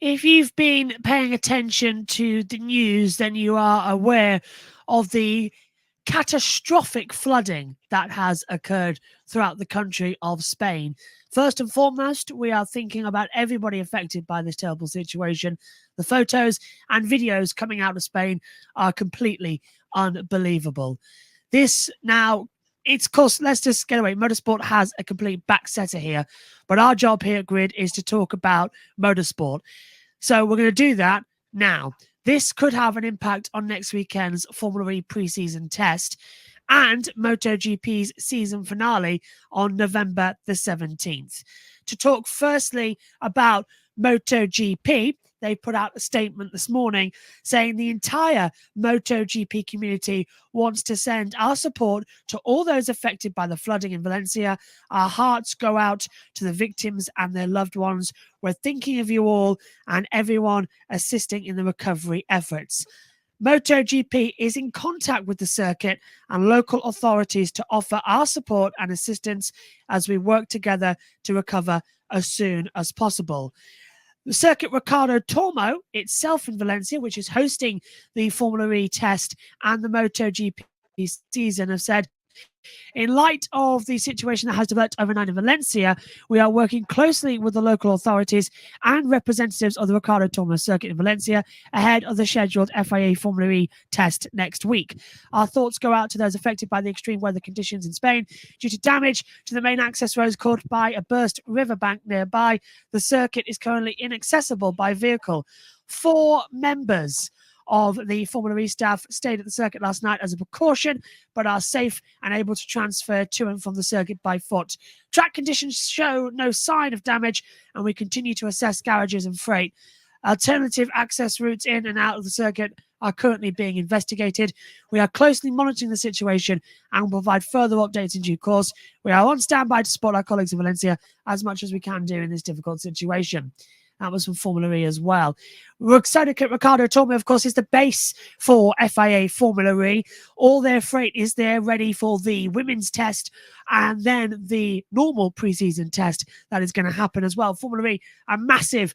If you've been paying attention to the news, then you are aware of the catastrophic flooding that has occurred throughout the country of Spain. First and foremost, we are thinking about everybody affected by this terrible situation. The photos and videos coming out of Spain are completely unbelievable. This now, it's of course, let's just get away. Motorsport has a complete backsetter here, but our job here at Grid is to talk about motorsport. So we're going to do that now. This could have an impact on next weekend's Formula E preseason test and MotoGP's season finale on November the 17th. To talk firstly about MotoGP, they put out a statement this morning saying the entire MotoGP community wants to send our support to all those affected by the flooding in Valencia. Our hearts go out to the victims and their loved ones. We're thinking of you all and everyone assisting in the recovery efforts. MotoGP is in contact with the circuit and local authorities to offer our support and assistance as we work together to recover as soon as possible. The circuit Ricardo Tormo itself in Valencia, which is hosting the Formula E test and the MotoGP season, have said, in light of the situation that has developed overnight in Valencia, we are working closely with the local authorities and representatives of the Ricardo Tormo circuit in Valencia ahead of the scheduled FIA Formula E test next week. Our thoughts go out to those affected by the extreme weather conditions in Spain due to damage to the main access roads caused by a burst riverbank nearby. The circuit is currently inaccessible by vehicle. 4 members of the Formula E staff stayed at the circuit last night as a precaution, but are safe and able to transfer to and from the circuit by foot. Track conditions show no sign of damage, and we continue to assess garages and freight. Alternative access routes in and out of the circuit are currently being investigated. We are closely monitoring the situation and will provide further updates in due course. We are on standby to support our colleagues in Valencia as much as we can do in this difficult situation. That was from Formula E as well. Ricardo Tormo, of course, is the base for FIA Formula E. All their freight is there ready for the women's test and then the normal preseason test that is going to happen as well. Formula E, a massive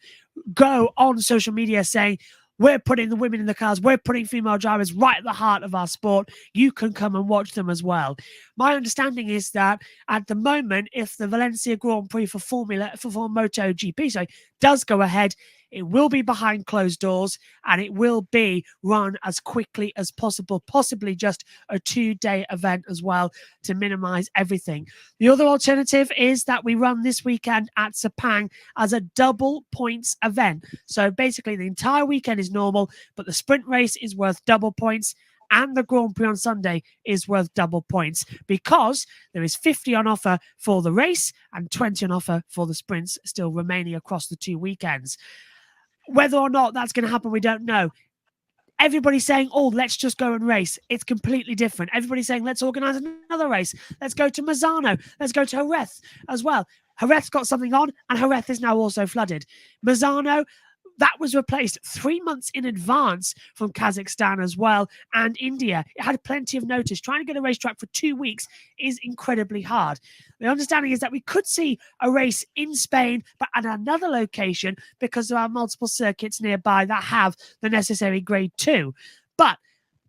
go on social media saying, we're putting the women in the cars. We're putting female drivers right at the heart of our sport. You can come and watch them as well. My understanding is that at the moment, if the Valencia Grand Prix for MotoGP does go ahead, it will be behind closed doors and it will be run as quickly as possible, possibly just a 2-day event as well to minimize everything. The other alternative is that we run this weekend at Sepang as a double points event. So basically the entire weekend is normal, but the sprint race is worth double points and the Grand Prix on Sunday is worth double points because there is 50 on offer for the race and 20 on offer for the sprints still remaining across the 2 weekends. Whether or not that's going to happen, we don't know. Everybody's saying, oh, let's just go and race. It's completely different. Everybody's saying, let's organize another race. Let's go to Mazzano. Let's go to Jerez as well. Jerez got something on, and Jerez is now also flooded. Mazzano, that was replaced 3 months in advance from Kazakhstan as well, and India. It had plenty of notice. Trying to get a racetrack for 2 weeks is incredibly hard. The understanding is that we could see a race in Spain, but at another location because there are multiple circuits nearby that have the necessary grade 2. But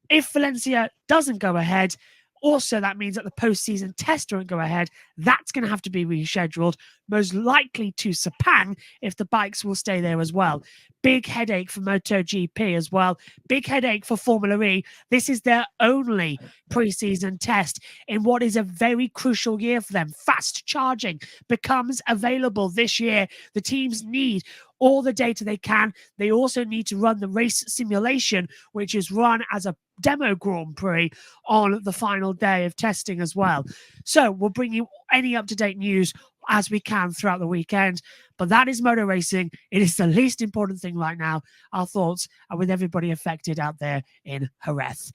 if Valencia doesn't go ahead, also, that means that the postseason test won't go ahead. That's going to have to be rescheduled, most likely to Sepang if the bikes will stay there as well. Big headache for MotoGP as well. Big headache for Formula E. This is their only preseason test in what is a very crucial year for them. Fast charging becomes available this year. The teams need all the data they can. They also need to run the race simulation, which is run as a demo Grand Prix on the final day of testing as well. So we'll bring you any up-to-date news as we can throughout the weekend. But that is motor racing. It is the least important thing right now. Our thoughts are with everybody affected out there in Jerez.